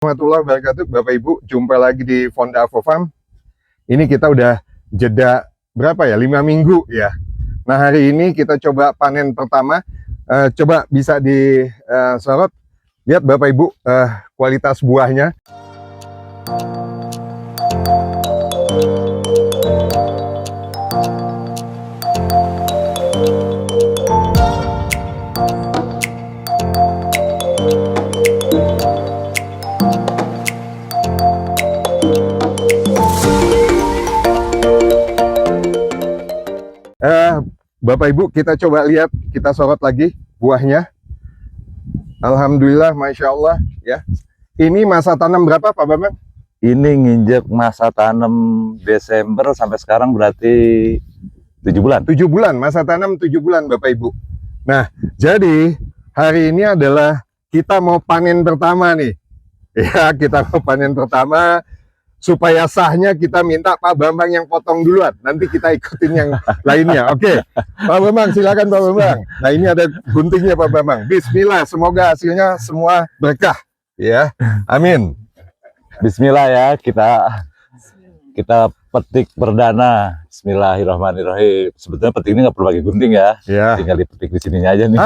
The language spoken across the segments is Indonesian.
Warahmatullahi wabarakatuh, Bapak Ibu, jumpa lagi di Fonda Farm. Ini kita udah jeda berapa ya? 5 minggu ya. Nah, hari ini kita coba panen pertama. Coba bisa disorot. Lihat Bapak Ibu kualitas buahnya. Bapak Ibu, kita coba lihat, kita sorot lagi buahnya. Alhamdulillah, Masya Allah ya. Ini masa tanam berapa Pak Bambang? Ini nginjek masa tanam Desember sampai sekarang berarti 7 bulan. 7 bulan, masa tanam 7 bulan Bapak Ibu. Nah, jadi hari ini adalah kita mau panen pertama nih. Ya, kita mau panen pertama. Supaya sahnya kita minta Pak Bambang yang potong duluan. Nanti kita ikutin yang lainnya. Oke, Pak Bambang silakan Pak Bambang. Nah, ini ada guntingnya Pak Bambang. Bismillah, semoga hasilnya semua berkah. Ya, amin. Bismillah ya, kita petik perdana. Bismillahirrahmanirrahim. Sebetulnya petik ini nggak perlu pakai gunting ya. Ya. Tinggal dipetik di sininya aja nih.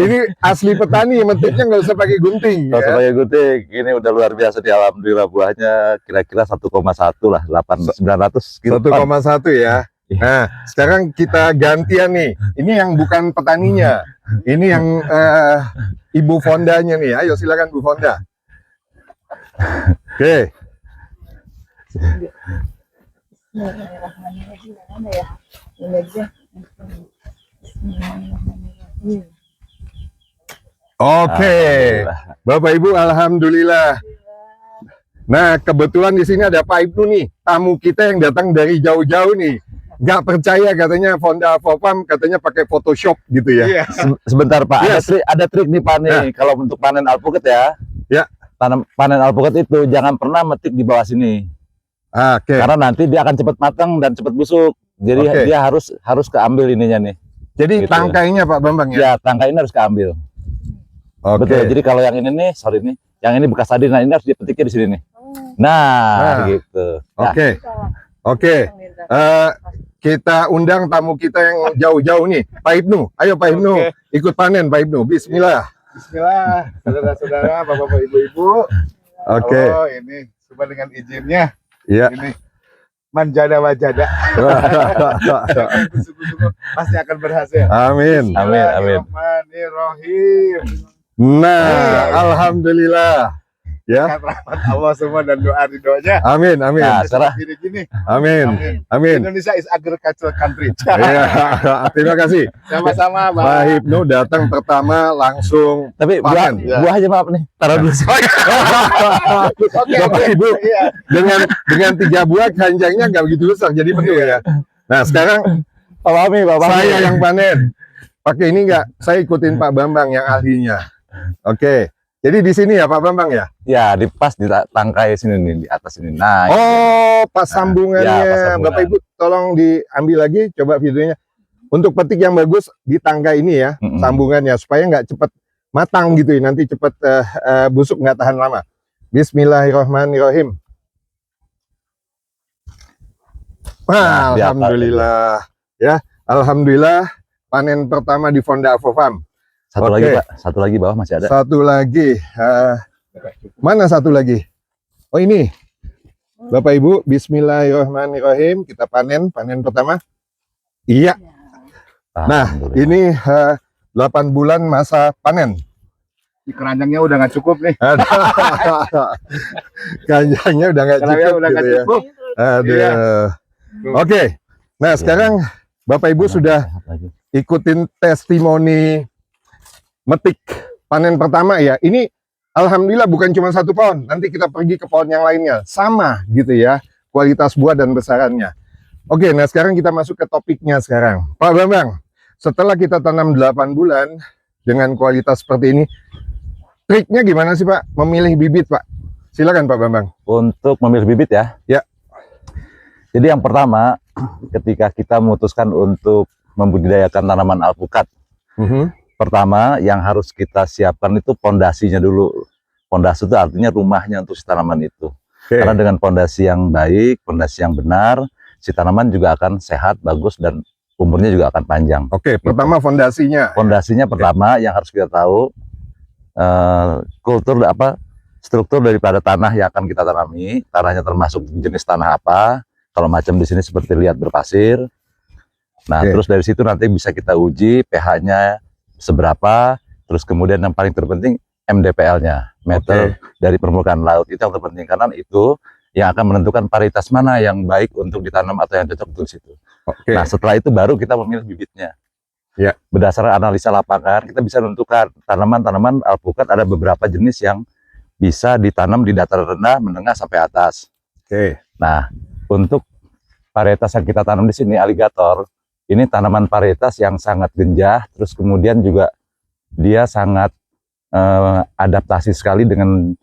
Ini asli petani, metiknya nggak usah pakai gunting. Nggak usah pakai gunting. Ini udah luar biasa nih, alhamdulillah buahnya kira-kira 1,1 lah, 8.900 kilo. 1,1 ya. Nah, sekarang kita gantian nih. Ini yang bukan petaninya. Ini yang Ibu Fondanya nih. Ayo silakan Bu Fonda. Oke. Oke, Bapak Ibu, alhamdulillah. Nah, kebetulan di sini ada Pak Ibnu nih, tamu kita yang datang dari jauh-jauh nih. Nggak percaya katanya Fonda Farm katanya pakai Photoshop gitu ya. Iya. Sebentar Pak, ada trik nih Pak nih. Nah. Kalau untuk panen alpukat ya. Ya. Panen alpukat itu jangan pernah metik di bawah sini. Oke. Karena nanti dia akan cepat matang dan cepat busuk. Jadi dia harus keambil ininya nih. Jadi gitu. Tangkainya Pak Bambang ya? Ya, tangkai ini harus keambil. Oke. Betul. Jadi kalau yang ini nih, sorry nih, yang ini bekas tadi, nah ini harus dipetiknya di sini nih. Nah. Gitu. Oke. Oke. Kita undang tamu kita yang jauh-jauh nih, Pak Ibnu. Ayo Pak Ibnu, ikut panen Pak Ibnu. Bismillah. Bismillah, saudara-saudara, bapak-bapak, ibu-ibu. Oke. Oh, ini coba dengan izinnya. Iya. Ini manjada wajada. Pasti akan berhasil. Amin. Amin. Bismillahirrahmanirrahim. Nah, alhamdulillah. Ya. Rahmat Allah semua dan doa ridhonya. Amin. Nah, sekarang Gini. Amin. Indonesia is agricultural country. Iya. Terima kasih. Sama-sama, Pak Ibnu datang pertama langsung. tapi panen. buahnya maaf nih. Taruh dulu. Bapak Ibu dengan 3 buah keranjangnya nggak begitu besar, jadi penuh ya. Nah, sekarang saya yang panen. Pakai ini nggak? Saya ikutin Pak Bambang yang ahlinya. Oke. Jadi di sini ya Pak Bambang ya? Ya, di tangkai sini nih, di atas ini. Nah, pas sambungannya. Ya, pas sambungan. Bapak Ibu tolong diambil lagi, coba videonya. Untuk petik yang bagus di tangkai ini ya, sambungannya supaya nggak cepat matang gitu ya, nanti cepat busuk, nggak tahan lama. Bismillahirrahmanirrahim. Alhamdulillah ya, alhamdulillah panen pertama di Fonda Farm. Satu lagi Pak, satu lagi bawah masih ada. Satu lagi, mana satu lagi? Oh ini, Bapak Ibu, Bismillahirrahmanirrahim. Kita panen pertama. Iya. Nah, ini 8 bulan masa panen. Di keranjangnya udah nggak cukup nih. Keranjangnya udah nggak cukup. Cukup. Aduh. Oke. Nah, sekarang Bapak Ibu sudah ikutin testimoni metik panen pertama ya. Ini alhamdulillah bukan cuma 1 pohon. Nanti kita pergi ke pohon yang lainnya. Sama gitu ya, kualitas buah dan besarannya. Oke, nah sekarang kita masuk ke topiknya sekarang. Pak Bambang, setelah kita tanam 8 bulan dengan kualitas seperti ini, triknya gimana sih Pak memilih bibit Pak? Silakan Pak Bambang. Untuk memilih bibit ya. Ya. Jadi yang pertama, ketika kita memutuskan untuk membudidayakan tanaman alpukat, pertama yang harus kita siapkan itu pondasinya dulu. Pondasi itu artinya rumahnya untuk si tanaman itu. Oke. Karena dengan pondasi yang baik, pondasi yang benar, si tanaman juga akan sehat, bagus, dan umurnya juga akan panjang. Oke, pertama fondasinya. Pondasinya pertama yang harus kita tahu, struktur daripada tanah yang akan kita tanami. Tanahnya termasuk jenis tanah apa? Kalau macam di sini seperti lihat berpasir. Nah, Oke. terus dari situ nanti bisa kita uji pH-nya seberapa. Terus kemudian yang paling terpenting MDPL-nya, meter dari permukaan laut. Itu yang terpenting karena itu yang akan menentukan varietas mana yang baik untuk ditanam atau yang cocok untuk situ. Oke. Nah, setelah itu baru kita memilih bibitnya. Ya. Berdasarkan analisa lapangan, kita bisa menentukan tanaman-tanaman alpukat ada beberapa jenis yang bisa ditanam di dataran rendah, menengah sampai atas. Oke. Nah, untuk varietas yang kita tanam di sini aligator, ini tanaman varietas yang sangat genjah, terus kemudian juga dia sangat adaptasi sekali dengan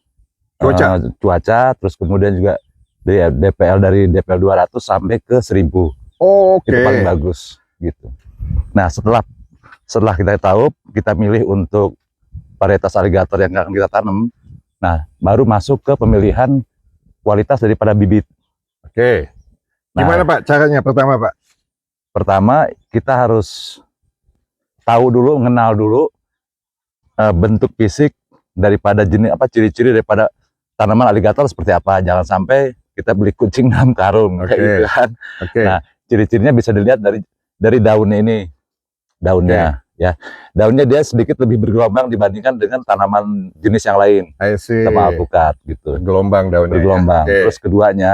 cuaca, terus kemudian juga DPL dari DPL 200 sampai ke 1000. Oke. Itu paling bagus gitu. Nah, setelah kita tahu, kita milih untuk varietas aligator yang akan kita tanam. Nah, baru masuk ke pemilihan kualitas daripada bibit. Oke. Gimana Pak caranya pertama Pak? Pertama, kita harus tahu dulu, mengenal dulu bentuk fisik daripada jenis apa, ciri-ciri daripada tanaman aligator seperti apa. Jangan sampai kita beli kucing dalam karung kayak gitu kan. Oke. Nah, ciri-cirinya bisa dilihat dari daunnya ini. Daunnya ya. Daunnya dia sedikit lebih bergelombang dibandingkan dengan tanaman jenis yang lain. I see. Sama alpukat gitu. Gelombang daunnya. Bergelombang. Ya. Terus keduanya,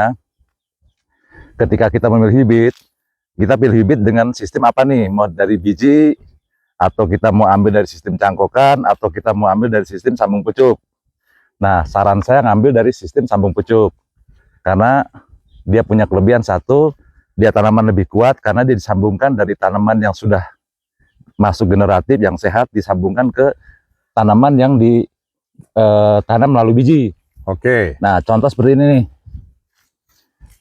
ketika kita memilih bibit, kita pilih bibit dengan sistem apa nih? Mau dari biji, atau kita mau ambil dari sistem cangkokan, atau kita mau ambil dari sistem sambung pucuk. Nah, saran saya ngambil dari sistem sambung pucuk. Karena dia punya kelebihan satu, dia tanaman lebih kuat karena dia disambungkan dari tanaman yang sudah masuk generatif, yang sehat, disambungkan ke tanaman yang ditanam melalui biji. Oke. Nah, contoh seperti ini nih.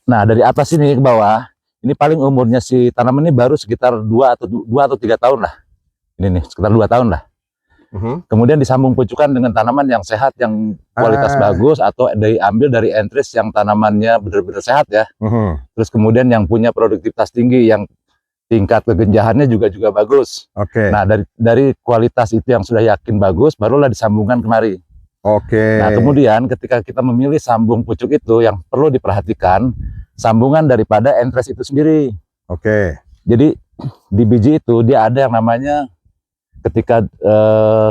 Nah, dari atas ini ke bawah, ini paling umurnya si tanaman ini baru sekitar 2 atau 3 tahun lah. Ini nih, sekitar 2 tahun lah. Kemudian disambung pucukan dengan tanaman yang sehat, yang kualitas bagus, atau diambil dari entries yang tanamannya benar-benar sehat ya. Terus kemudian yang punya produktivitas tinggi, yang tingkat kegenjahannya juga bagus. Oke. Nah, dari kualitas itu yang sudah yakin bagus, barulah disambungkan kemari. Oke. Nah, kemudian ketika kita memilih sambung pucuk itu, yang perlu diperhatikan sambungan daripada entries itu sendiri. Oke. Jadi di biji itu dia ada yang namanya ketika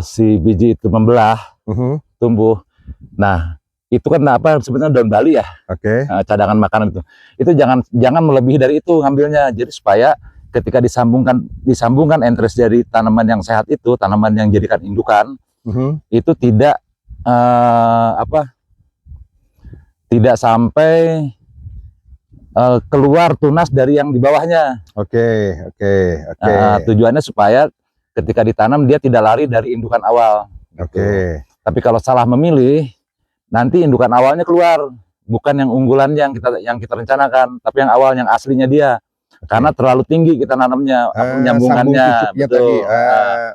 si biji itu membelah, tumbuh. Nah, itu kan apa sebenarnya daun bali ya. Oke. Cadangan makanan itu. Itu jangan melebihi dari itu ngambilnya. Jadi supaya ketika disambungkan entries dari tanaman yang sehat itu, tanaman yang jadikan indukan, itu tidak tidak sampai keluar tunas dari yang di bawahnya. Oke. Tujuannya supaya ketika ditanam dia tidak lari dari indukan awal. Oke. Tapi kalau salah memilih, nanti indukan awalnya keluar, bukan yang unggulan yang kita rencanakan, tapi yang awal, yang aslinya dia. Karena terlalu tinggi kita nanamnya, nyambungannya. Betul.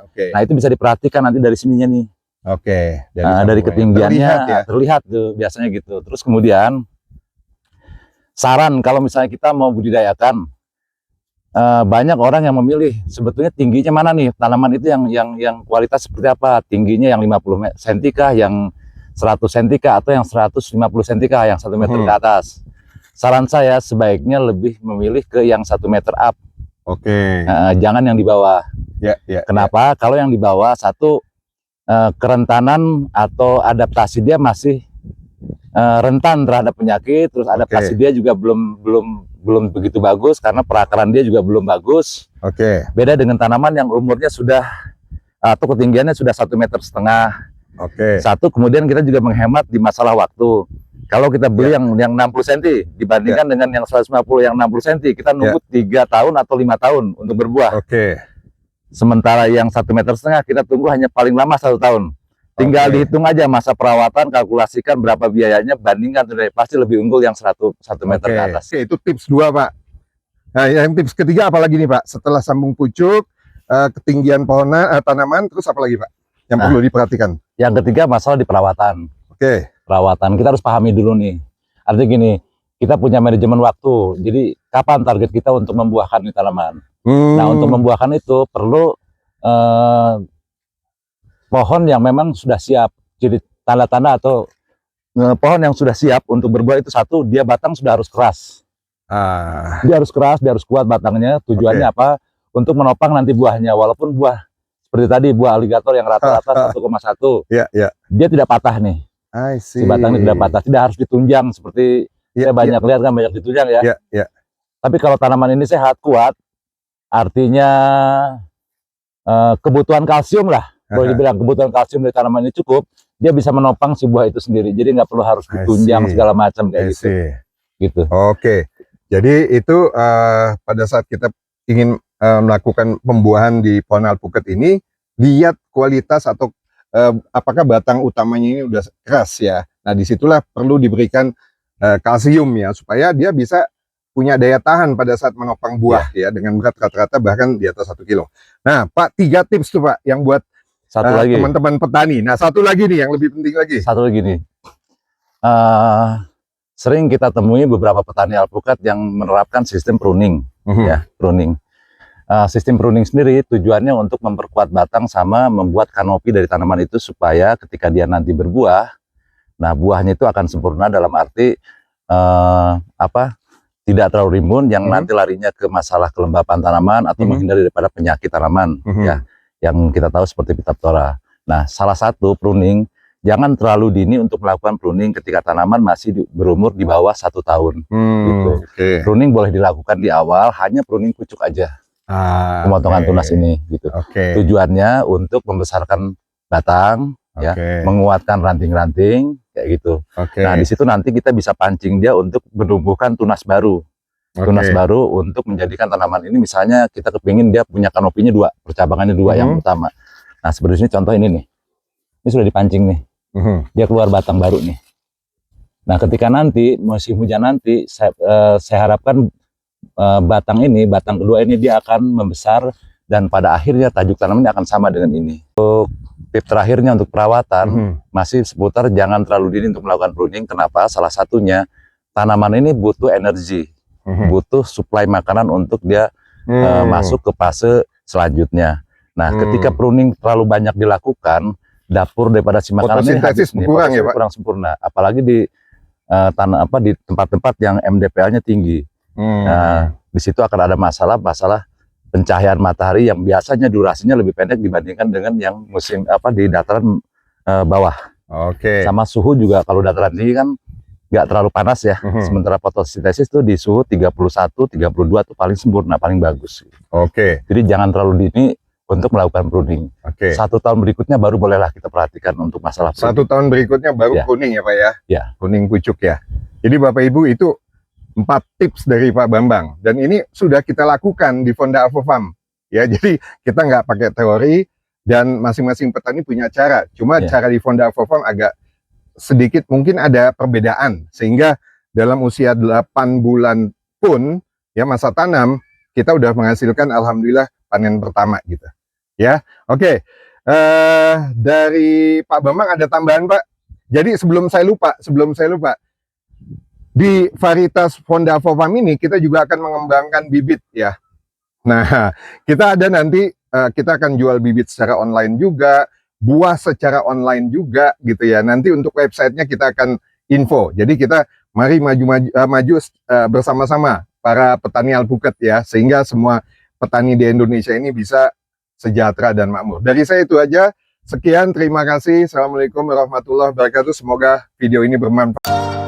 Oke. Nah, itu bisa diperhatikan nanti dari sininya nih. Oke. Dari ketinggiannya terlihat, ya? terlihat tuh biasanya gitu. Terus kemudian saran kalau misalnya kita mau budidayakan, banyak orang yang memilih sebetulnya tingginya mana nih tanaman itu yang kualitas seperti apa, tingginya yang 50 cm kah, yang 100 cm kah, atau yang 150 cm kah, yang 1 meter ke atas. Saran saya sebaiknya lebih memilih ke yang 1 meter up. Oke. Jangan yang di bawah. Ya. Kenapa? Kalau yang di bawah, satu, kerentanan atau adaptasi dia masih rentan terhadap penyakit, terus adaptasi dia juga belum begitu bagus karena perakaran dia juga belum bagus. Oke. Beda dengan tanaman yang umurnya sudah atau ketinggiannya sudah 1,5 meter. Oke. Satu, kemudian kita juga menghemat di masalah waktu. Kalau kita beli yang 60 cm dibandingkan dengan yang 150 yang 60 cm, kita nunggu 3 tahun atau 5 tahun untuk berbuah. Oke. Sementara yang 1,5 meter kita tunggu hanya paling lama 1 tahun. Tinggal dihitung aja masa perawatan, kalkulasikan berapa biayanya, bandingkan, pasti lebih unggul yang 1 meter ke atas. Oke, itu tips 2 Pak. Nah, yang tips ketiga apalagi nih Pak? Setelah sambung pucuk, ketinggian tanaman, terus apa lagi Pak yang Nah. perlu diperhatikan? Yang ketiga masalah di perawatan. Oke. Perawatan kita harus pahami dulu nih. Artinya gini, kita punya manajemen waktu. Jadi kapan target kita untuk membuahkan nih tanaman? Nah, untuk membuahkan itu perlu pohon yang memang sudah siap. Jadi tanda-tanda atau pohon yang sudah siap untuk berbuah itu satu, dia batang sudah harus keras. Dia harus keras, dia harus kuat batangnya. Tujuannya apa? Untuk menopang nanti buahnya. Walaupun buah seperti tadi buah aligator yang rata-rata 1,1, dia tidak patah nih. Si batangnya tidak patah, tidak harus ditunjang seperti saya banyak lihat kan, banyak ditunjang ya. Tapi kalau tanaman ini sehat, kuat, artinya kebutuhan kalsium lah. Boleh dibilang kebutuhan kalsium dari tanaman ini cukup, dia bisa menopang si buah itu sendiri. Jadi nggak perlu harus ditunjang segala macam kayak gitu. Oke. Jadi itu pada saat kita ingin melakukan pembuahan di pohon alpukat ini, lihat kualitas atau apakah batang utamanya ini udah keras ya. Nah disitulah perlu diberikan kalsium ya, supaya dia bisa punya daya tahan pada saat menopang buah ya, dengan berat rata-rata bahkan di atas 1 kilo. Nah Pak, 3 tips tuh Pak yang buat teman-teman petani. Nah satu lagi nih yang lebih penting lagi. Satu lagi nih, sering kita temui beberapa petani alpukat yang menerapkan sistem pruning, ya pruning. Sistem pruning sendiri tujuannya untuk memperkuat batang sama membuat kanopi dari tanaman itu supaya ketika dia nanti berbuah, nah buahnya itu akan sempurna dalam arti tidak terlalu rimbun yang nanti larinya ke masalah kelembapan tanaman atau menghindari daripada penyakit tanaman ya, yang kita tahu seperti Phytophthora. Nah, salah satu pruning, jangan terlalu dini untuk melakukan pruning ketika tanaman masih berumur di bawah 1 tahun. Gitu. Pruning boleh dilakukan di awal, hanya pruning pucuk aja, pemotongan tunas ini. Gitu. Tujuannya untuk membesarkan batang, ya, menguatkan ranting-ranting, kayak gitu. Nah, di situ nanti kita bisa pancing dia untuk menumbuhkan tunas baru. Tunas baru untuk menjadikan tanaman ini, misalnya kita kepingin dia punya kanopinya 2, percabangannya 2 yang utama. Nah, seperti ini contoh ini nih. Ini sudah dipancing nih. Dia keluar batang baru nih. Nah, ketika nanti musim hujan nanti, saya harapkan batang kedua ini dia akan membesar dan pada akhirnya tajuk tanaman ini akan sama dengan ini. Untuk tip terakhirnya untuk perawatan masih seputar jangan terlalu dini untuk melakukan pruning. Kenapa? Salah satunya tanaman ini butuh energi, butuh suplai makanan untuk dia masuk ke fase selanjutnya. Nah, ketika pruning terlalu banyak dilakukan, dapur daripada si makanan ini habis nih, kurang ya Pak? Kurang sempurna. Apalagi di di tempat-tempat yang MDPL-nya tinggi. Nah, di situ akan ada masalah pencahayaan matahari yang biasanya durasinya lebih pendek dibandingkan dengan yang musim di dataran bawah. Sama suhu juga, kalau dataran tinggi kan nggak terlalu panas ya. Sementara fotosintesis tuh di suhu 31, 32 tuh paling sempurna, paling bagus. Jadi jangan terlalu dini untuk melakukan pruning. 1 tahun berikutnya baru bolehlah kita perhatikan untuk masalah pruning. 1 tahun berikutnya baru pruning ya Pak ya? Pruning pucuk ya. Jadi Bapak Ibu, itu 4 tips dari Pak Bambang, dan ini sudah kita lakukan di Fonda Avofarm ya. Jadi kita nggak pakai teori dan masing-masing petani punya cara. Cuma cara di Fonda Avofarm agak sedikit mungkin ada perbedaan, sehingga dalam usia 8 bulan pun ya masa tanam kita udah menghasilkan alhamdulillah panen pertama gitu ya. Dari Pak Bambang ada tambahan Pak. Jadi sebelum saya lupa, di varietas Fonda Avofarm ini kita juga akan mengembangkan bibit ya. Nah, kita ada nanti kita akan jual bibit secara online juga, buah secara online juga gitu ya. Nanti untuk websitenya kita akan info. Jadi kita mari maju bersama-sama para petani alpukat ya, sehingga semua petani di Indonesia ini bisa sejahtera dan makmur. Dari saya itu aja. Sekian, terima kasih. Assalamualaikum warahmatullahi wabarakatuh. Semoga video ini bermanfaat.